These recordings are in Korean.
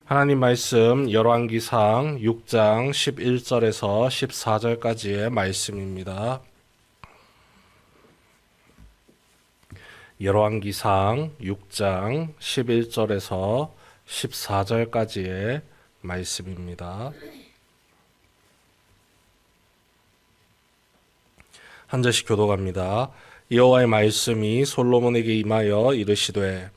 하나님 말씀 열왕기상 6장 11절에서 14절까지의 말씀입니다. 열왕기상 6장 11절에서 14절까지의 말씀입니다. 한 절씩 교독합니다. 여호와의 말씀이 솔로몬에게 임하여 이르시되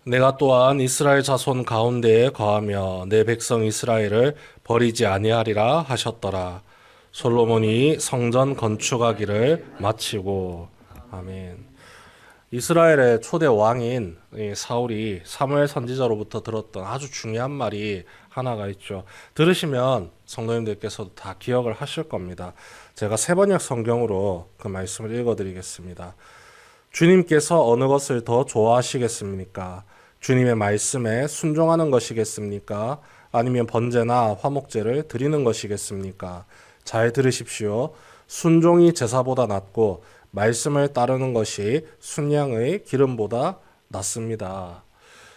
내가 또한 이스라엘 자손 가운데에 거하며 내 백성 이스라엘을 버리지 아니하리라 하셨더라. 솔로몬이 성전 건축하기를 마치고. 아멘. 이스라엘의 초대 왕인 사울이 사무엘 선지자로부터 들었던 아주 중요한 말이 하나가 있죠. 들으시면 성도님들께서도 다 기억을 하실 겁니다. 제가 세번역 성경으로 그 말씀을 읽어드리겠습니다. 주님께서 어느 것을 더 좋아하시겠습니까? 주님의 말씀에 순종하는 것이겠습니까? 아니면 번제나 화목제를 드리는 것이겠습니까? 잘 들으십시오. 순종이 제사보다 낫고 말씀을 따르는 것이 순양의 기름보다 낫습니다.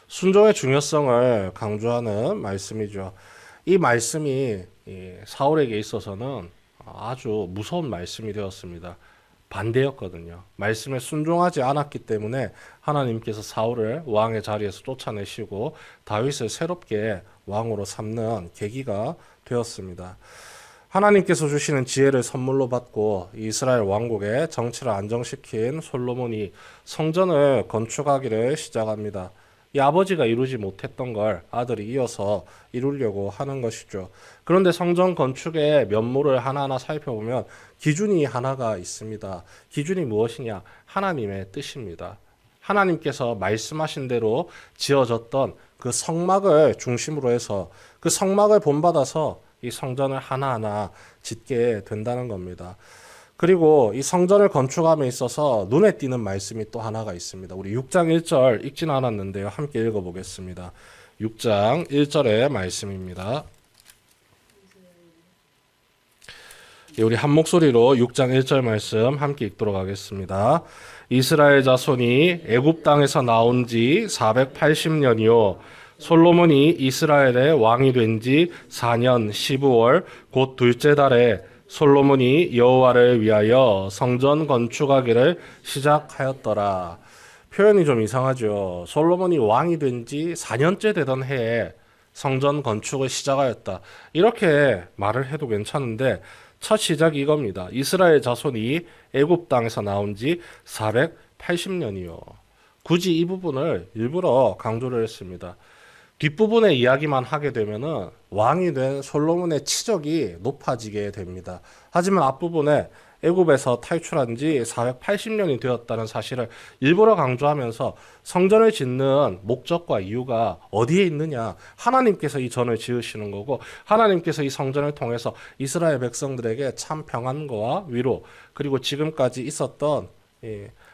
순종의 중요성을 강조하는 말씀이죠. 이 말씀이 사울에게 있어서는 아주 무서운 말씀이 되었습니다. 반대였거든요. 말씀에 순종하지 않았기 때문에 하나님께서 사울을 왕의 자리에서 쫓아내시고 다윗을 새롭게 왕으로 삼는 계기가 되었습니다. 하나님께서 주시는 지혜를 선물로 받고 이스라엘 왕국의 정치를 안정시킨 솔로몬이 성전을 건축하기를 시작합니다. 이 아버지가 이루지 못했던 걸 아들이 이어서 이루려고 하는 것이죠. 그런데 성전 건축의 면모를 하나하나 살펴보면 기준이 하나가 있습니다. 기준이 무엇이냐? 하나님의 뜻입니다. 하나님께서 말씀하신 대로 지어졌던 그 성막을 중심으로 해서 그 성막을 본받아서 이 성전을 하나하나 짓게 된다는 겁니다. 그리고 이 성전을 건축함에 있어서 눈에 띄는 말씀이 또 하나가 있습니다. 우리 6장 1절 읽지는 않았는데요. 함께 읽어보겠습니다. 6장 1절의 말씀입니다. 우리 한 목소리로 6장 1절 말씀 함께 읽도록 하겠습니다. 이스라엘 자손이 애굽 땅에서 나온 지 480년이요 솔로몬이 이스라엘의 왕이 된 지 4년 15월 곧 둘째 달에 솔로몬이 여호와를 위하여 성전 건축하기를 시작하였더라. 표현이 좀 이상하죠. 솔로몬이 왕이 된 지 4년째 되던 해에 성전 건축을 시작하였다. 이렇게 말을 해도 괜찮은데 첫 시작이 이겁니다. 이스라엘 자손이 애굽 땅에서 나온 지 480년이요. 굳이 이 부분을 일부러 강조를 했습니다. 뒷부분의 이야기만 하게 되면은 왕이 된 솔로몬의 치적이 높아지게 됩니다. 하지만 앞부분에 애굽에서 탈출한 지 480년이 되었다는 사실을 일부러 강조하면서 성전을 짓는 목적과 이유가 어디에 있느냐? 하나님께서 이 전을 지으시는 거고 하나님께서 이 성전을 통해서 이스라엘 백성들에게 참 평안과 위로 그리고 지금까지 있었던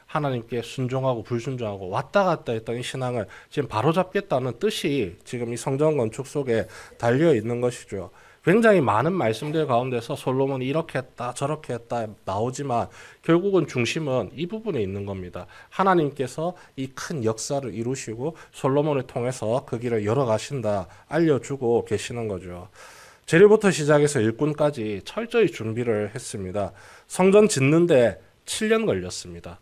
하나님께 순종하고 불순종하고 왔다 갔다 했던 이 신앙을 지금 바로잡겠다는 뜻이 지금 이 성전 건축 속에 달려 있는 것이죠. 굉장히 많은 말씀들 가운데서 솔로몬이 이렇게 했다 저렇게 했다 나오지만 결국은 중심은 이 부분에 있는 겁니다. 하나님께서 이 큰 역사를 이루시고 솔로몬을 통해서 그 길을 열어가신다 알려주고 계시는 거죠. 재료부터 시작해서 일꾼까지 철저히 준비를 했습니다. 성전 짓는데 7년 걸렸습니다.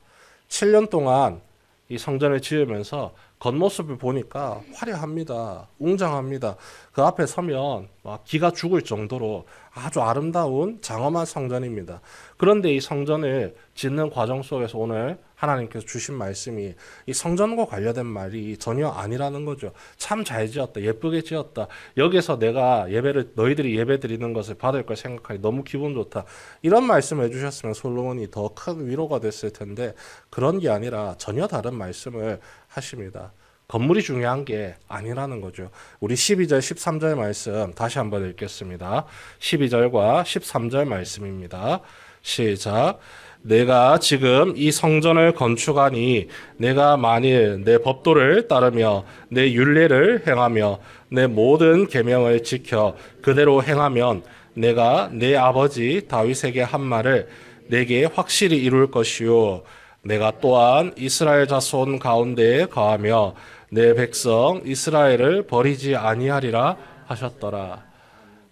7년 동안 이 성전을 지으면서 겉모습을 보니까 화려합니다. 웅장합니다. 그 앞에 서면 기가 죽을 정도로 아주 아름다운 장엄한 성전입니다. 그런데 이 성전을 짓는 과정 속에서 오늘 하나님께서 주신 말씀이 이 성전과 관련된 말이 전혀 아니라는 거죠. 참 잘 지었다. 예쁘게 지었다. 여기서 내가 너희들이 예배 드리는 것을 받을 걸 생각하니 너무 기분 좋다. 이런 말씀을 해주셨으면 솔로몬이 더 큰 위로가 됐을 텐데 그런 게 아니라 전혀 다른 말씀을 하십니다. 건물이 중요한 게 아니라는 거죠. 우리 12절 13절 말씀 다시 한번 읽겠습니다. 12절과 13절 말씀입니다. 시작. 내가 지금 이 성전을 건축하니 내가 만일 내 법도를 따르며 내 율례를 행하며 내 모든 계명을 지켜 그대로 행하면 내가 내 아버지 다윗에게 한 말을 내게 확실히 이룰 것이요 내가 또한 이스라엘 자손 가운데에 거하며 내 백성 이스라엘을 버리지 아니하리라 하셨더라.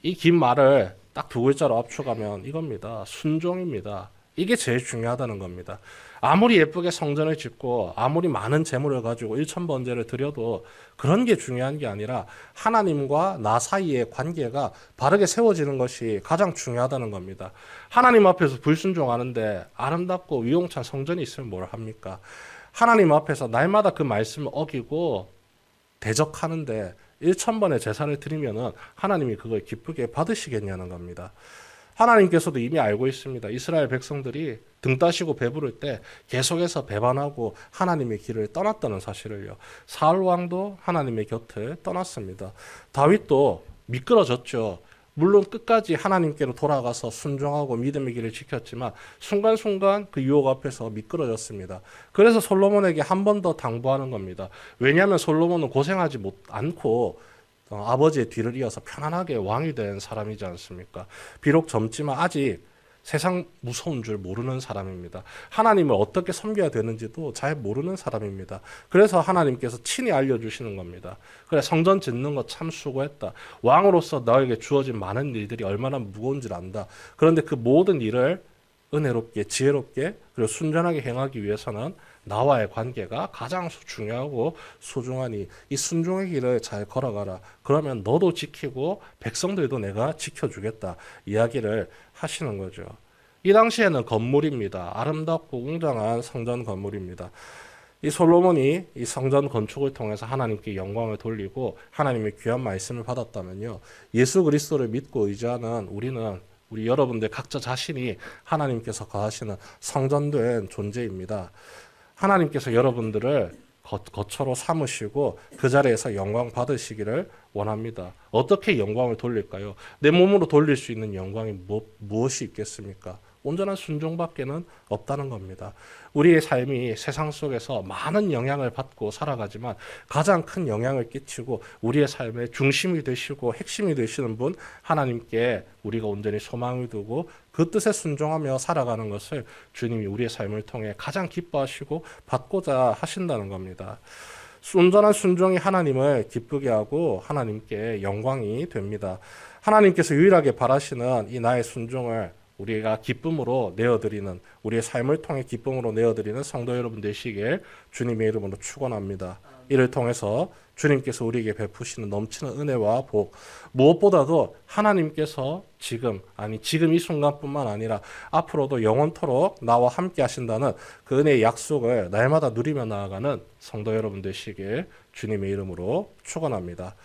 이 긴 말을 딱 두 글자로 압축하면 이겁니다. 순종입니다. 이게 제일 중요하다는 겁니다. 아무리 예쁘게 성전을 짓고 아무리 많은 재물을 가지고 일천번제를 드려도 그런 게 중요한 게 아니라 하나님과 나 사이의 관계가 바르게 세워지는 것이 가장 중요하다는 겁니다. 하나님 앞에서 불순종하는데 아름답고 위용찬 성전이 있으면 뭘 합니까? 하나님 앞에서 날마다 그 말씀을 어기고 대적하는데 1,000번의 제사를 드리면은 하나님이 그걸 기쁘게 받으시겠냐는 겁니다. 하나님께서도 이미 알고 있습니다. 이스라엘 백성들이 등 따시고 배부를 때 계속해서 배반하고 하나님의 길을 떠났다는 사실을요. 사울 왕도 하나님의 곁을 떠났습니다. 다윗도 미끄러졌죠. 물론 끝까지 하나님께로 돌아가서 순종하고 믿음의 길을 지켰지만 순간순간 그 유혹 앞에서 미끄러졌습니다. 그래서 솔로몬에게 한 번 더 당부하는 겁니다. 왜냐하면 솔로몬은 고생하지 않고 아버지의 뒤를 이어서 편안하게 왕이 된 사람이지 않습니까? 비록 젊지만 아직 세상 무서운 줄 모르는 사람입니다. 하나님을 어떻게 섬겨야 되는지도 잘 모르는 사람입니다. 그래서 하나님께서 친히 알려주시는 겁니다. 그래, 성전 짓는 거 참 수고했다. 왕으로서 너에게 주어진 많은 일들이 얼마나 무거운 줄 안다. 그런데 그 모든 일을 은혜롭게 지혜롭게 그리고 순전하게 행하기 위해서는 나와의 관계가 가장 중요하고 소중하니 이 순종의 길을 잘 걸어가라. 그러면 너도 지키고 백성들도 내가 지켜주겠다. 이야기를 하시는 거죠. 이 당시에는 건물입니다. 아름답고 웅장한 성전 건물입니다. 이 솔로몬이 이 성전 건축을 통해서 하나님께 영광을 돌리고 하나님의 귀한 말씀을 받았다면요. 예수 그리스도를 믿고 의지하는 우리 여러분들 각자 자신이 하나님께서 거하시는 성전된 존재입니다. 하나님께서 여러분들을 거처로 삼으시고 그 자리에서 영광 받으시기를 원합니다. 어떻게 영광을 돌릴까요? 내 몸으로 돌릴 수 있는 영광이 무엇이 있겠습니까? 온전한 순종밖에는 없다는 겁니다. 우리의 삶이 세상 속에서 많은 영향을 받고 살아가지만 가장 큰 영향을 끼치고 우리의 삶의 중심이 되시고 핵심이 되시는 분 하나님께 우리가 온전히 소망을 두고 그 뜻에 순종하며 살아가는 것을 주님이 우리의 삶을 통해 가장 기뻐하시고 받고자 하신다는 겁니다. 온전한 순종이 하나님을 기쁘게 하고 하나님께 영광이 됩니다. 하나님께서 유일하게 바라시는 이 나의 순종을 우리가 기쁨으로 내어드리는 우리의 삶을 통해 기쁨으로 내어드리는 성도 여러분 되시길 주님의 이름으로 축원합니다. 이를 통해서 주님께서 우리에게 베푸시는 넘치는 은혜와 복 무엇보다도 하나님께서 지금 이 순간뿐만 아니라 앞으로도 영원토록 나와 함께 하신다는 그 은혜의 약속을 날마다 누리며 나아가는 성도 여러분 되시길 주님의 이름으로 축원합니다.